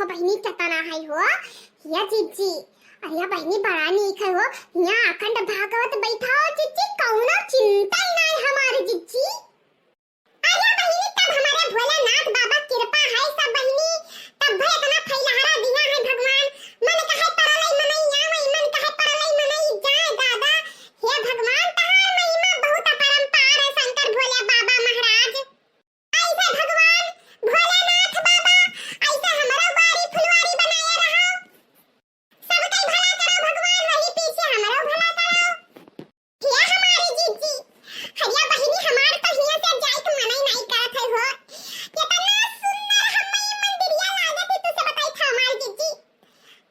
बहिनी चतना है हो या जीजी। अरे बहिनी बड़ा नीक है हो, यहाँ अखंड भागवत बैठा हो जीजी, कौनो चिंता ही नहीं हमारी जीजी। अरे बहिनी तब हमारे भोलेनाथ बाबा कृपा है सब बहिनी, तब भाई इतना फैलहारा दिया है भगवान। मन कहे परलई मनई आवई, मन कहे परलई मनई जाए दादा। हे भगवान तहार महिमा बहुत अपरंपार है शंकर भोले बाबा महाराज। ऐसे भगवान भोलेनाथ बाबा ऐसे हमारा बारी फुलवारी बनाए रहो, सबके भला करो भगवान, वही पीछे हमारा भला करो। हे हमारी जीजी हरिया बहिनी हमार तो हिया से जाई तो मनाई नहीं करत है हो। कितना सुंदर हम्मई मंदिरिया लागत है, तुसे बताई था हमार जीजी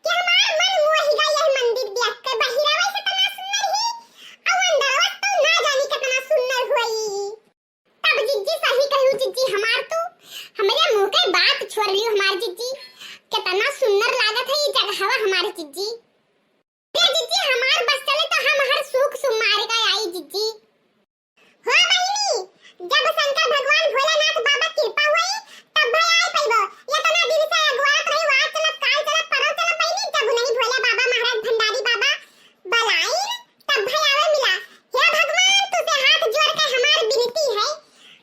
कि हमार मन मोह गया यह मंदिर देख के। बहिरावा से तना सुंदर ही और अंदरवा तो ना जानी कितना सुंदर होई। तब जीजी सही कहू जीजी, हमार तो हमारे मुंह के बात छोड़ लियो हमार जीजी, कितना सुंदर लागत है ये जगहवा हमार जीजी। ये जीजी हमार बस चले तो हम हर सुख सुमार का आई जीजी। हो बहिनी जब शंकर भगवान भोलेनाथ बाबा कृपा हुई तब भाई आए पैबो। ये तना दिन से अगुआत रही, वार चलत काल चलत परव चलत बहिनी, जब नहीं भोले बाबा महाराज भंडारी बाबा बलाई तब भाई आवे मिला। हे भगवान तुझे हाथ जोड़ के हमार विनती है,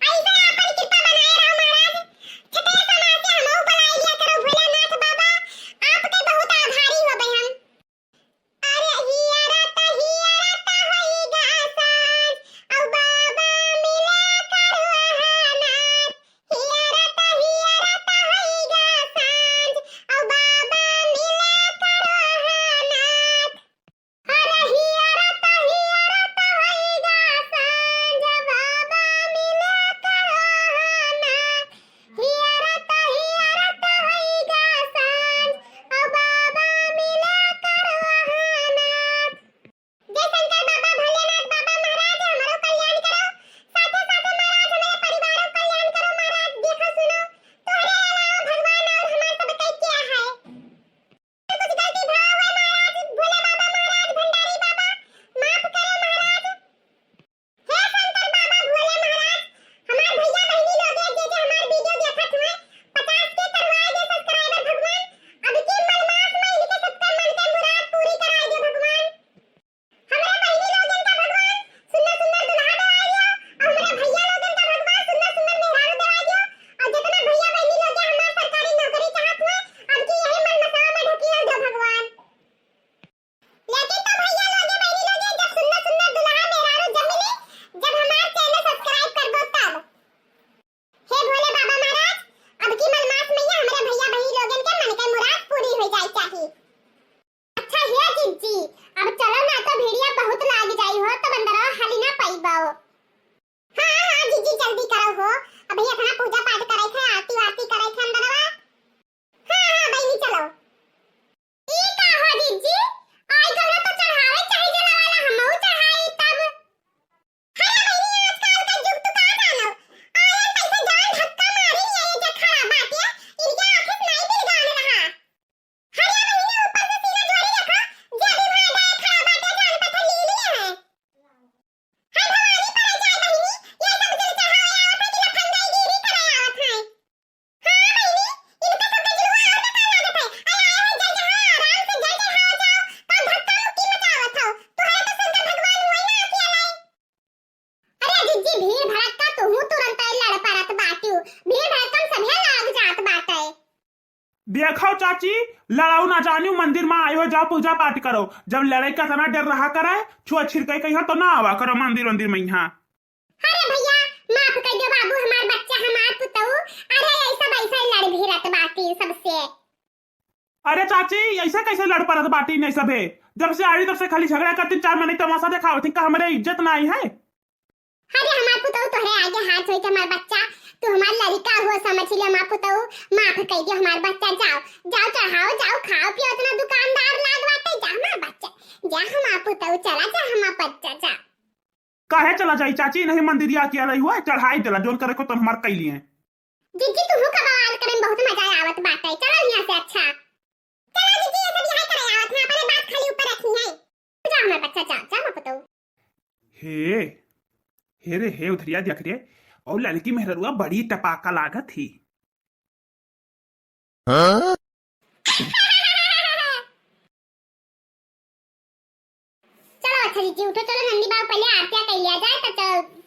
ऐसे अपन कृपा बनाए रहो महाराज। छठे समाज से हमहु बुलाई लिया करो भोलेनाथ बाबा, आपके बहुत आभारी हो बे हम। अरे हिया रात होईगा साँझ, औ बाबा मिले करवानार। हिया रात होईगा साँझ, औ बाबा मिले करवानार। अरे हिया रात होईगा साँझ, बाबा मिले करवानार। हिया रात होईगा साँझ, औ बाबा मिले करवानार। जय शंकर बाबा भोलेनाथ बाबा महाराज हमारो कल्याण करो, साथे साथे महाराज हमारे परिवारों कल्याण करो महाराज। देखो सुनो तोहरे अलावा भगवान और हमार सब कई क्या है। कुछ गलती भाव है महाराज, भोले बाबा महाराज भंडारी बाबा माफ करो महाराज। हे शंकर बाबा भोले महाराज हमार भैया बहिनी लोग हैं जे हमार वीडियो देखत हुए 50 के करवाए दे सब्सक्राइबर भगवान। अब की मनमास में इनके सबका मन के मुराद पूरी कराए दे भगवान। हमारे बहिनी लोगन का भगवान सुंदर सुंदर दुल्हा दिवाई दियो, और हमारे भैया लोगन का भगवान सुंदर सुंदर मेहरारू दिवाई दियो। और जितना भैया बहिनी लोग हैं हमार सरकारी नौकरी चाहत हुए अब की यही मन मसावा में ढकेल दो भगवान। लेकिन तो भैया लोगे बहिनी लोगे जब सुंदर सुंदर दुल्हा मेहरारू जब मिले, जब हमार चैनल सब्सक्राइब करबो तब। हे भोले बाबा महाराज अब की मनमास में ही हमारे भैया बहिनी लोगन के मन के मुराद पूरी हो जाए चाहिए। अच्छा हे जीजी अब चलो ना तो भेड़िया बहुत लाग जाई हो तो बंदरवा हाली ना पाइबाओ। हाँ जीजी जल्दी करो हो, अभी अपना पूजा पाठ करे थे, आरती वारती करे थे बंदरवा। हाँ बहिनी चलो। ई का हो जीजी आई गौरा तो चढ़ावे चाहे जलावाला हमहु चढ़ाई तब। अरे बहिनी आजकल का युग तो का जानो, आयन पैसे जान धक्का मारी ये जे खड़ा बाटे इनके आखिस नहीं दिल गाने रहा। अरे बहिनी ऊपर से सीना जोड़ी रखो, जे भी भाई गए खड़ा बाटे जान पत्थर ले लिए हैं। हाय भवानी पड़े जाए बहिनी, ये सब दिल चढ़ावे आवत है कि लफंगाई गिरी करे आवत है। हाँ बहिनी इनका सबका जुलवा और ना का लागत है। अरे आए हो जय जहाँ आराम से जय चढ़ाओ जाओ तो धक्का मुक्की मचावत हो, तुम्हारे तो शंकर भगवान हुई ना अकेला। अरे जीजी भीड़ भड़क्का तो हूँ तुरंत लड़ परत बाटू, भीड़ भड़क्कम सभे लाग जात बाटे। देखो चाची लड़ाऊ ना जानियो, मंदिर में आयो जाओ पूजा पाठ करो, जब लड़ाई का तना डर रहा करे छुआ छिड़के कहीं तो ना आवा करो मंदिर मंदिर में यहाँ। अरे भैया माफ कर दो बाबू, हमार बच्चा हमार पुतऊ अरे ऐसा लड़ भिड़त बाटी सबसे। अरे चाची ऐसे कैसे लड़ पड़त बाटी नहीं सब है, जब से आई तब से खाली झगड़ा करती, 4 महीने तमाशा दिखाओ थी का हमारे इज्जत ना आई है। अरे हमार पुतऊ तो है आगे हाथ होई हमार बच्चा, तू हमार लड़का हो समझ लियो हमार पुतऊ, माफ कर दियो हमार बच्चा। जाओ जाओ चढ़ाओ जाओ खाओ पियो, इतना दुकानदार लागवाते जा हमार बच्चा, जा हमार पुतऊ चला जा हमार बच्चा जा। काहे चला जाई चाची, नहीं मंदिरिया किया रही हुआ चढ़ाई दिला जोन करे को तो हमार कई लिए। जीजी तू का बवाल करे बहुत मजा आवत बाटे, चलो यहां से। अच्छा चलो जीजी ये सब यहां करे आवत है, अपने बात खाली ऊपर रखी है। जा हमार बच्चा जा जा हमार पुतऊ। हे रे हे उधरिया देख रे, और लड़की मेहरुआ बड़ी टपाका लागत थी। था जीजी, उठो चलो नंदी बाग पहले आरतियां कर लिया जाए तो